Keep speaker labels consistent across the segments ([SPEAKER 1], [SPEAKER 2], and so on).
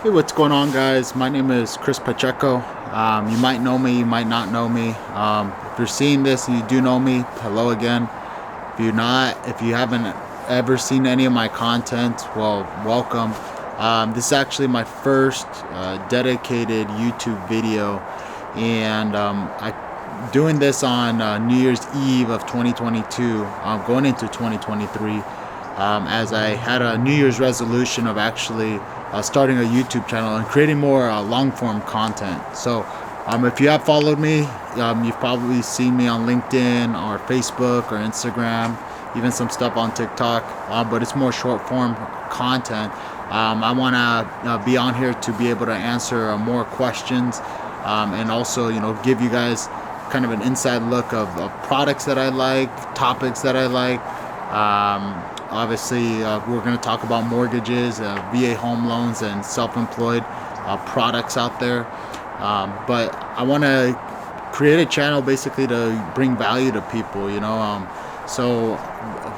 [SPEAKER 1] Hey, what's going on, guys? My name is Chris Pacheco. You might know me, you might not know me. If you're seeing this and you do know me, hello again. If you haven't ever seen any of my content, well, welcome. This is actually my first dedicated YouTube video, and I doing this on New Year's Eve of 2022, going into 2023. As I had a New Year's resolution of actually starting a YouTube channel and creating more long-form content. So if you have followed me, you've probably seen me on LinkedIn or Facebook or Instagram, even some stuff on TikTok, but it's more short-form content. I want to be on here to be able to answer more questions, and also, give you guys kind of an inside look of products that I like, topics that I like. Obviously, we're going to talk about mortgages, VA home loans, and self-employed products out there. But I want to create a channel basically to bring value to people, So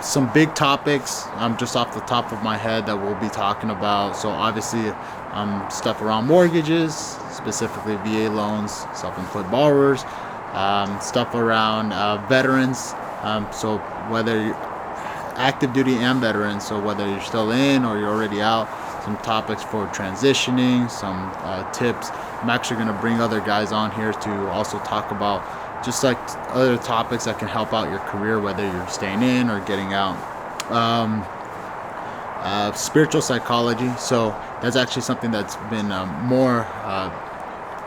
[SPEAKER 1] some big topics just off the top of my head that we'll be talking about. So obviously, stuff around mortgages, specifically VA loans, self-employed borrowers, stuff around veterans. So whether you're active duty and veterans, so whether you're still in or you're already out, some topics for transitioning, some tips. I'm actually going to bring other guys on here to also talk about just like other topics that can help out your career, whether you're staying in or getting out. Spiritual psychology, so that's actually something that's been more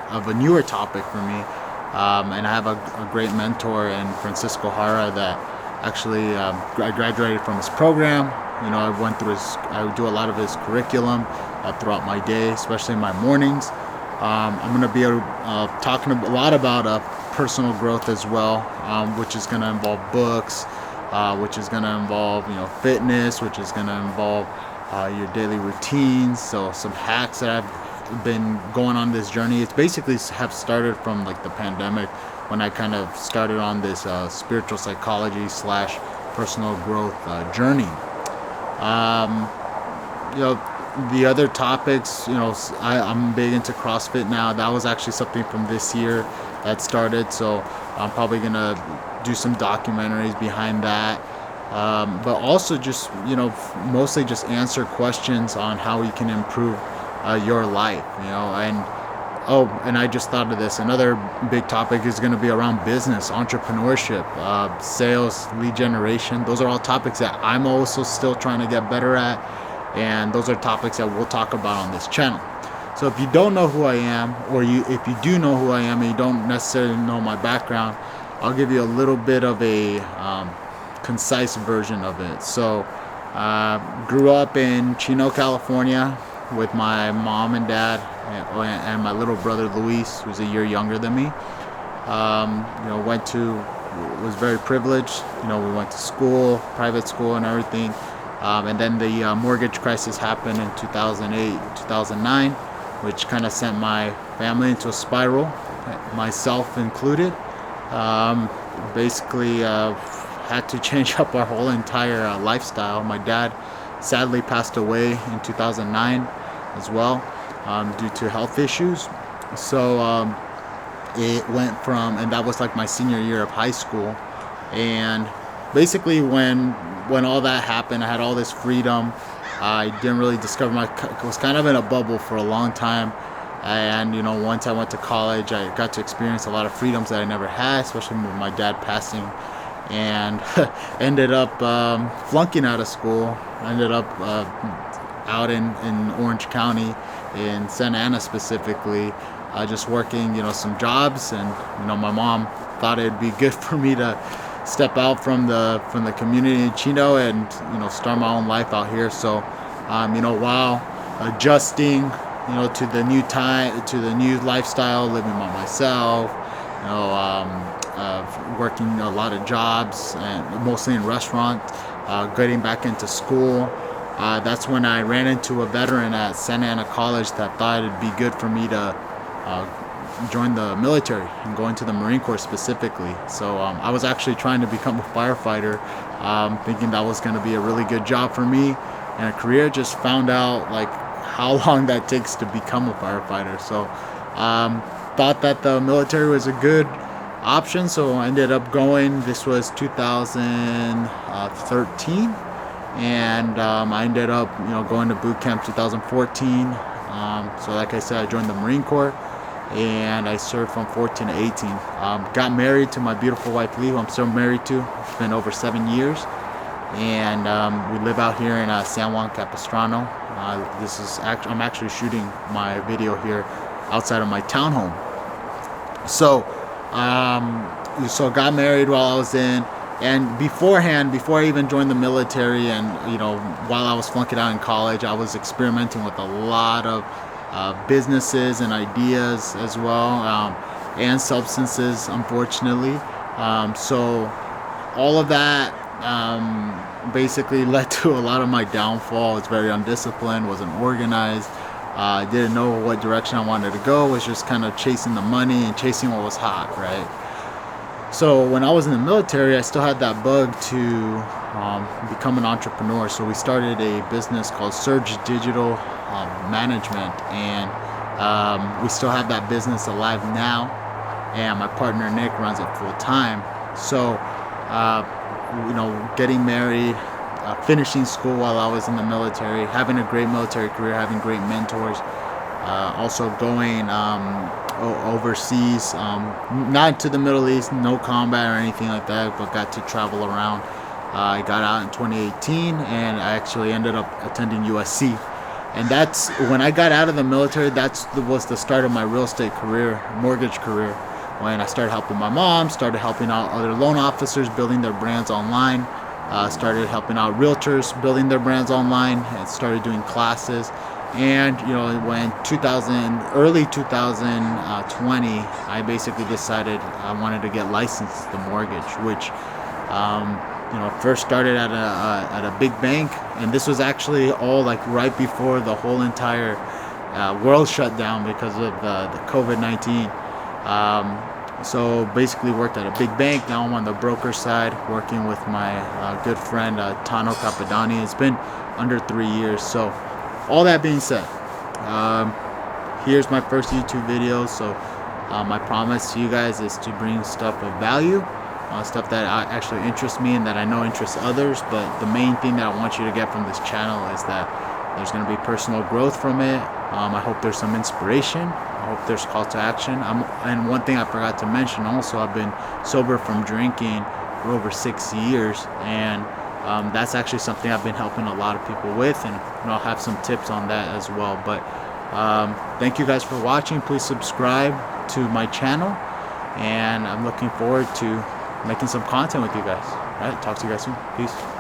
[SPEAKER 1] of a newer topic for me, and I have a great mentor in Francisco Jara that actually I graduated from his program. I do a lot of his curriculum throughout my day, especially in my mornings. I'm going to be talking a lot about personal growth as well, which is going to involve books, which is going to involve fitness, which is going to involve your daily routines. So some hacks that I've been going on this journey. It's basically have started from like the pandemic, when I kind of started on this spiritual psychology / personal growth journey. The other topics, I'm big into CrossFit now. That was actually something from this year that started, so I'm probably gonna do some documentaries behind that. But also just, mostly just answer questions on how you can improve your life, and I just thought of this. Another big topic is going to be around business, entrepreneurship, sales, lead generation. Those are all topics that I'm also still trying to get better at, and those are topics that we'll talk about on this channel. So if you don't know who I am, or if you do know who I am and you don't necessarily know my background, I'll give you a little bit of a concise version of it. So grew up in Chino, California, with my mom and dad and my little brother Luis, who's a year younger than me. Was very privileged. We went to school, private school and everything. And then the mortgage crisis happened in 2008, 2009, which kind of sent my family into a spiral, myself included. Basically, had to change up our whole entire lifestyle. My dad sadly passed away in 2009 as well, due to health issues. So it went from, and that was like my senior year of high school. And basically when all that happened, I had all this freedom. I didn't really discover was kind of in a bubble for a long time. And once I went to college, I got to experience a lot of freedoms that I never had, especially with my dad passing. And ended up flunking out of school. Ended up out in Orange County, in Santa Ana specifically, just working some jobs. And my mom thought it'd be good for me to step out from the community in Chino and start my own life out here. So while adjusting to the new time, to the new lifestyle, living by myself, working a lot of jobs, and mostly in restaurant, getting back into school. That's when I ran into a veteran at Santa Ana College that thought it'd be good for me to join the military and go into the Marine Corps specifically. So I was actually trying to become a firefighter, thinking that was going to be a really good job for me and a career. Just found out like how long that takes to become a firefighter. So thought that the military was a good option, so I ended up going. This was 2013, and I ended up going to boot camp 2014. So like I said, I joined the Marine Corps, and I served from 14 to 18. Got married to my beautiful wife Lee, who I'm still married to. It's been over 7 years, and we live out here in San Juan Capistrano. I'm actually shooting my video here outside of my townhome. So got married while I was in, and before I even joined the military, and while I was flunking out in college, I was experimenting with a lot of businesses and ideas as well, and substances, unfortunately. So all of that basically led to a lot of my downfall. I was very undisciplined, wasn't organized, didn't know what direction I wanted to go, was just kind of chasing the money and chasing what was hot, right? So when I was in the military, I still had that bug to become an entrepreneur. So we started a business called Surge Digital Management, and we still have that business alive now, and my partner Nick runs it full time. So getting married, finishing school while I was in the military, having a great military career, having great mentors, also going overseas, not to the Middle East, no combat or anything like that, but got to travel around. I got out in 2018, and I actually ended up attending USC. And that's when I got out of the military. Was the start of my real estate career, mortgage career, when I started helping my mom, started helping out other loan officers building their brands online, started helping out realtors building their brands online, and started doing classes. And when early 2020, I basically decided I wanted to get licensed to mortgage, which first started at a big bank, and this was actually all like right before the whole entire world shut down because of the COVID-19. So basically worked at a big bank. Now I'm on the broker side, working with my good friend Tano Capadani. It's been under 3 years. So all that being said, here's my first YouTube video. So my promise to you guys is to bring stuff of value, stuff that actually interests me and that I know interests others. But the main thing that I want you to get from this channel is that there's going to be personal growth from it. I hope there's some inspiration. I hope there's call to action. And one thing I forgot to mention also, I've been sober from drinking for over 6 years, and that's actually something I've been helping a lot of people with, and I'll have some tips on that as well. But thank you guys for watching. Please subscribe to my channel, and I'm looking forward to making some content with you guys. All right, talk to you guys soon. Peace.